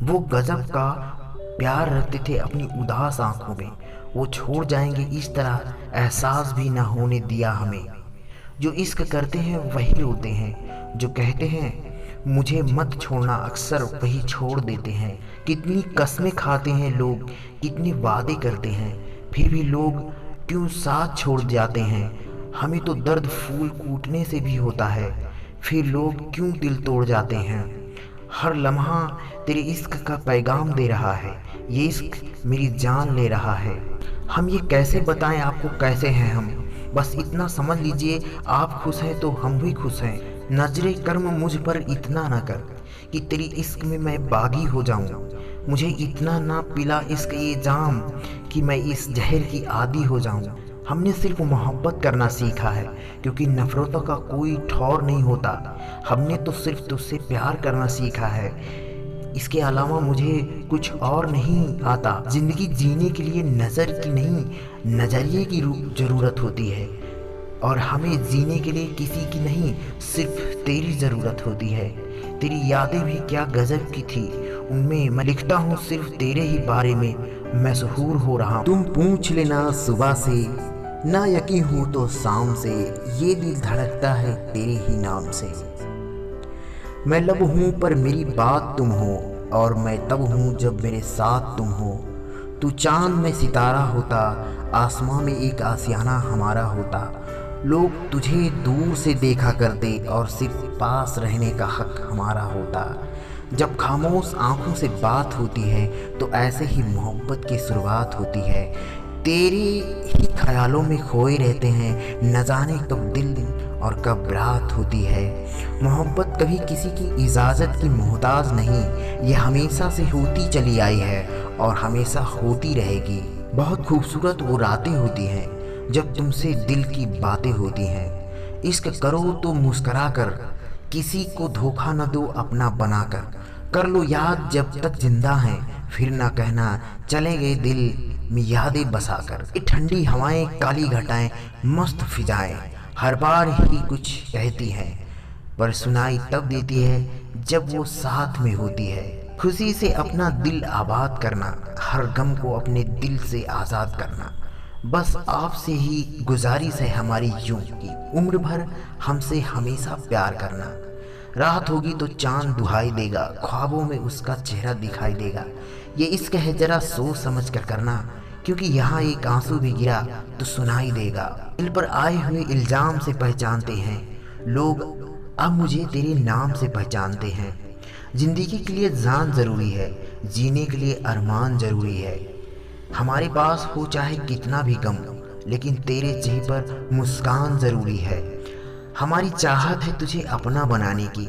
वो गजब का प्यार रखते थे अपनी उदास आंखों में। वो छोड़ जाएंगे इस तरह एहसास भी ना होने दिया हमें। जो इश्क करते हैं वही रोते हैं, जो कहते हैं मुझे मत छोड़ना अक्सर वही छोड़ देते हैं। कितनी कस्में खाते हैं लोग, कितने वादे करते हैं, फिर भी लोग क्यों साथ छोड़ जाते हैं। हमें तो दर्द फूल कूटने से भी होता है, फिर लोग क्यों दिल तोड़ जाते हैं। हर लम्हा तेरे इश्क का पैगाम दे रहा है, ये इश्क मेरी जान ले रहा है। हम ये कैसे बताएं आपको कैसे हैं हम, बस इतना समझ लीजिए आप खुश हैं तो हम भी खुश हैं। नजरे कर्म मुझ पर इतना ना कर कि तेरी इश्क में मैं बागी हो जाऊं। मुझे इतना ना पिला इश्क ये जाम कि मैं इस जहर की आदी हो जाऊं। हमने सिर्फ मोहब्बत करना सीखा है, क्योंकि नफरतों का कोई ठौर नहीं होता। हमने तो सिर्फ तुझसे प्यार करना सीखा है, इसके अलावा मुझे कुछ और नहीं आता। जिंदगी जीने के लिए नज़र की नहीं, नज़रिए की ज़रूरत होती है, और हमें जीने के लिए किसी की नहीं, सिर्फ तेरी ज़रूरत होती है। तेरी यादें भी क्या गजब की थी, उनमें मैं लिखता हूँ सिर्फ तेरे ही बारे में, मशहूर हो रहा हूँ। तुम पूछ लेना सुबह से, ना यकीन हो तो शाम से, ये दिल धड़कता है तेरे ही नाम से। मैं लब हूँ पर मेरी बात तुम हो, और मैं तब हूँ जब मेरे साथ तुम हो। तू चांद में सितारा होता, आसमां में एक आशियाना हमारा होता। लोग तुझे दूर से देखा करते और सिर्फ पास रहने का हक हमारा होता। जब खामोश आंखों से बात होती है तो ऐसे ही मोहब्बत की शुरुआत होती है। तेरे ही ख्यालों में खोए रहते हैं, न जाने कब दिल और कब रात होती है। मोहब्बत कभी किसी की इजाज़त की मोहताज नहीं, ये हमेशा से होती चली आई है और हमेशा होती रहेगी। बहुत खूबसूरत वो रातें होती हैं जब तुमसे दिल की बातें होती हैं। इश्क करो तो मुस्करा कर, किसी को धोखा न दो अपना बनाकर। कर लो याद जब तक जिंदा हैं, फिर ना कहना चले गए दिल में यादें बसाकर। ये ठंडी हवाएं, काली घटाएं, मस्त फिजाएं हर बार ही कुछ कहती हैं, पर सुनाई तब देती है जब वो साथ में होती है। खुशी से अपना दिल आबाद करना, हर गम को अपने दिल से आज़ाद करना। बस आपसे ही गुजारिश है हमारी यूं की, उम्र भर हमसे हमेशा प्यार करना। रात होगी तो चांद दुहाई देगा, ख्वाबों में उसका चेहरा दिखाई देगा। ये इश्क है जरा सोच समझ कर करना, क्योंकि यहाँ एक आंसू भी गिरा तो सुनाई देगा। दिल पर आए हुए इल्जाम से पहचानते हैं लोग, अब मुझे तेरे नाम से पहचानते हैं। जिंदगी के लिए जान जरूरी है, जीने के लिए अरमान जरूरी है। हमारे पास हो चाहे कितना भी गम, लेकिन तेरे चेहरे पर मुस्कान जरूरी है। हमारी चाहत है तुझे अपना बनाने की,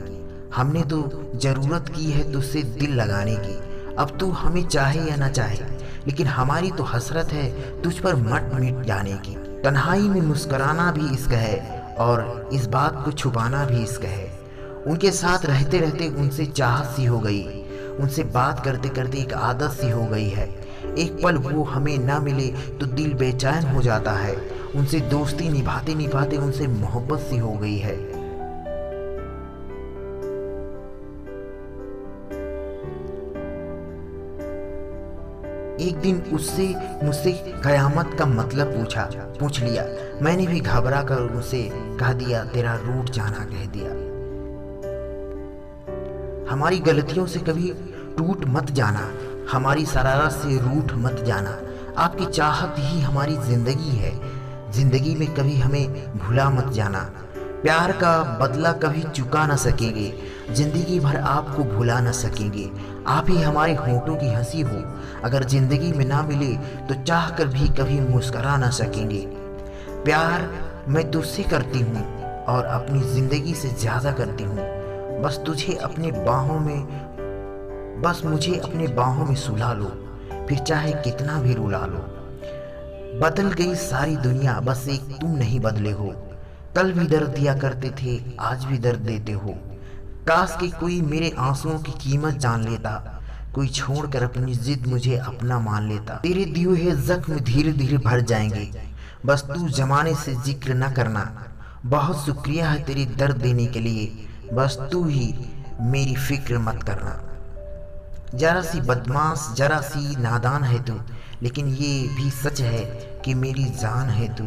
हमने तो जरूरत की है तुझसे दिल लगाने की। अब तू हमें चाहे या ना चाहे, लेकिन हमारी तो हसरत है तुझ पर मट मिट जाने की। तन्हाई में मुस्कुराना भी इश्क है, और इस बात को छुपाना भी इश्क है। उनके साथ रहते रहते उनसे चाहत सी हो गई, उनसे बात करते करते एक आदत सी हो गई है। एक पल वो हमें ना मिले तो दिल बेचैन हो जाता है। उनसे दोस्ती निभाते निभाते उनसे मोहब्बत सी हो गई है। एक दिन उससे मुझसे कयामत का मतलब पूछ लिया। मैंने भी घबरा कर उसे कह दिया, तेरा रूठ जाना कह दिया। हमारी गलतियों से कभी टूट मत जाना, हमारी शरारत से रूठ मत जाना। आपकी चाहत ही हमारी जिंदगी है, जिंदगी में कभी हमें भुला मत जाना। प्यार का बदला कभी चुका ना सकेंगे, जिंदगी भर आपको भुला ना सकेंगे। आप ही हमारे होठों की हंसी हो, अगर जिंदगी में ना मिले तो चाह कर भी कभी मुस्करा ना सकेंगे। प्यार मैं तुझसे करती हूँ और अपनी जिंदगी से ज्यादा करती हूँ। बस तुझे अपने बाहों में, बस मुझे अपने बाहों में सुला लो, फिर चाहे कितना भी रुला लो। बदल गई सारी दुनिया, बस एक तुम नहीं बदले हो। कल भी दर्द दिया करते थे, आज भी दर्द देते हो। काश कि कोई मेरे आंसुओं की कीमत जान लेता, कोई छोड़कर अपनी जिद मुझे अपना मान लेता। तेरे दिए हुए जख्म धीरे धीरे भर जाएंगे, बस तू जमाने से जिक्र न करना। बहुत शुक्रिया है तेरी दर्द देने के लिए, बस तू ही मेरी फिक्र मत करना। जरा सी बदमाश, जरा सी नादान है तू, लेकिन ये भी सच है कि मेरी जान है तू।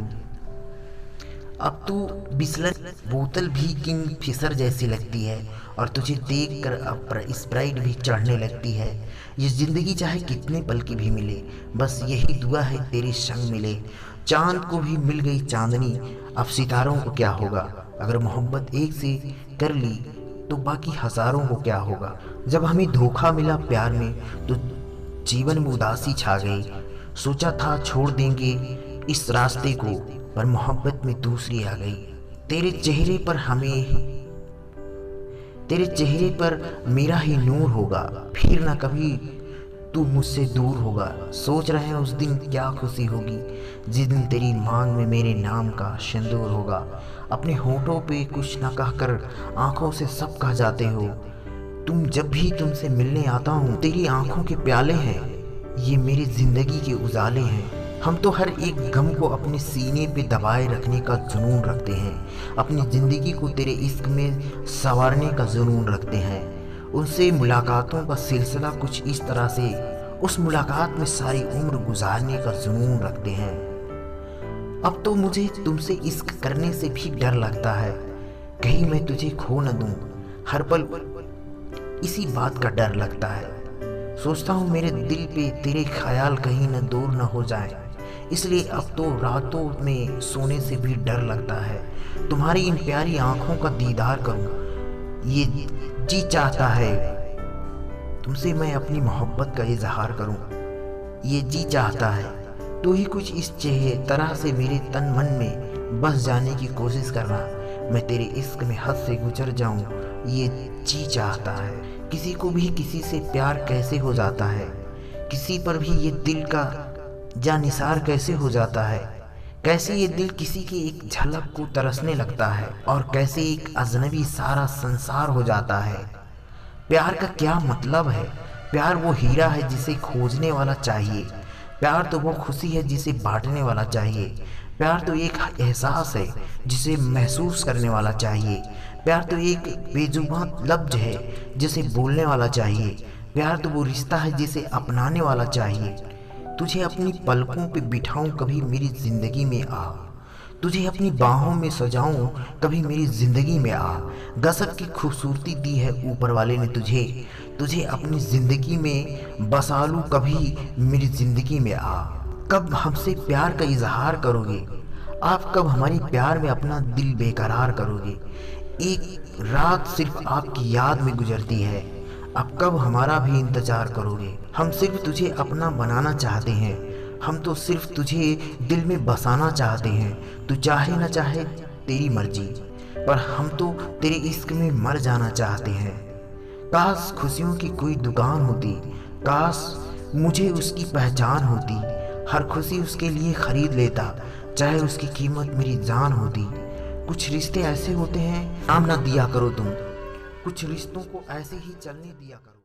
अब तू बिसलर बोतल भी किंग फिशर जैसी लगती है, और तुझे देखकर अब स्प्राइट भी चढ़ने लगती है। ये जिंदगी चाहे कितने पल की भी मिले, बस यही दुआ है तेरे संग मिले। चांद को भी मिल गई चांदनी, अब सितारों को क्या होगा। अगर मोहब्बत एक से कर ली तो बाकी हजारों को क्या होगा। जब हमें धोखा मिला प्यार में तो जीवन में उदासी छा गई। सोचा था छोड़ देंगे इस रास्ते को, पर मोहब्बत में दूसरी आ गई। तेरे चेहरे पर मेरा ही नूर होगा, फिर ना कभी तू मुझसे दूर होगा। सोच रहे हैं उस दिन क्या खुशी होगी, जिस दिन तेरी मांग में मेरे नाम का सिंदूर होगा। अपने होठों पे कुछ ना कहकर आंखों से सब कह जाते हो। तुम जब भी तुमसे मिलने आता हूँ, तेरी आंखों के प्याले हैं, ये मेरी जिंदगी के उजाले हैं। हम तो हर एक गम को अपने सीने पे दबाए रखने का जुनून रखते हैं, अपनी ज़िंदगी को तेरे इश्क में संवारने का जुनून रखते हैं। उनसे मुलाकातों का सिलसिला कुछ इस तरह से, उस मुलाकात में सारी उम्र गुजारने का जुनून रखते हैं। अब तो मुझे तुमसे इश्क करने से भी डर लगता है, कहीं मैं तुझे खो न दूं। हर पल इसी बात का डर लगता है। सोचता हूँ मेरे दिल पे तेरे ख्याल कहीं न दूर न हो जाए, इसलिए अब तो रातों में सोने से भी डर लगता है। तुम्हारी इन प्यारी आंखों का दीदार करूं, ये जी चाहता है। तुमसे मैं अपनी मोहब्बत का इजहार करूं, ये जी चाहता है। तो ही कुछ इस तरह से मेरे तन मन में बस जाने की कोशिश करना, मैं तेरे इश्क में हद से गुजर जाऊं, ये जी चाहता है। किसी को भी किसी से प्यार कैसे हो जाता है, किसी पर भी ये दिल का जानिसार कैसे हो जाता है। कैसे ये दिल किसी की एक झलक को तरसने लगता है, और कैसे एक अजनबी सारा संसार हो जाता है। प्यार का क्या मतलब है। प्यार वो हीरा है जिसे खोजने वाला चाहिए। प्यार तो वो खुशी है जिसे बांटने वाला चाहिए। प्यार तो एक एहसास है जिसे महसूस करने वाला चाहिए। प्यार तो एक बेजुबान लफ्ज है जिसे बोलने वाला चाहिए। प्यार तो वो रिश्ता है जिसे अपनाने वाला चाहिए। तुझे अपनी पलकों पे बिठाऊं, कभी मेरी जिंदगी में आ। तुझे अपनी बाहों में सजाऊं, कभी मेरी जिंदगी में आ। गजब की खूबसूरती दी है ऊपर वाले ने तुझे, तुझे अपनी जिंदगी में बसा लूं, कभी मेरी जिंदगी में आ। कब हमसे प्यार का इजहार करोगे आप, कब हमारी प्यार में अपना दिल बेकरार करोगे। एक रात सिर्फ आपकी याद में गुजरती है, अब कब हमारा भी इंतजार करोगे। हम सिर्फ तुझे अपना बनाना चाहते हैं, हम तो सिर्फ तुझे दिल में बसाना चाहते हैं। तू चाहे न चाहे तेरी मर्जी, पर हम तो तेरे इश्क में मर जाना चाहते हैं। काश खुशियों की कोई दुकान होती, काश मुझे उसकी पहचान होती। हर खुशी उसके लिए खरीद लेता, चाहे उसकी कीमत मेरी जान होती। कुछ रिश्ते ऐसे होते हैं, नाम ना दिया करो तुम, कुछ रिश्तों को ऐसे ही चलने दिया करो।